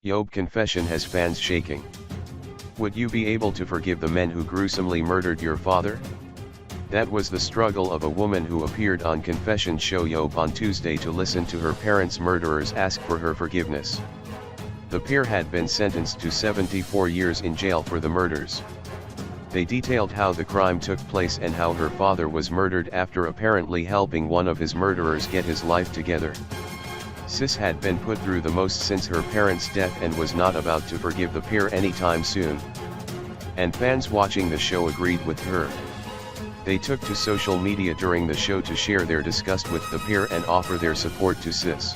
Yobe confession has fans shaking. Would you be able to forgive the men who gruesomely murdered your father? That was the struggle of a woman who appeared on confession show Yobe on Tuesday to listen to her parents' murderers ask for her forgiveness. The pair had been sentenced to 74 years in jail for the murders. They detailed how the crime took place and how her father was murdered after apparently helping one of his murderers get his life together. Sis had been put through the most since her parents' death and was not about to forgive the pair anytime soon. And fans watching the show agreed with her. They took to social media during the show to share their disgust with the pair and offer their support to Sis.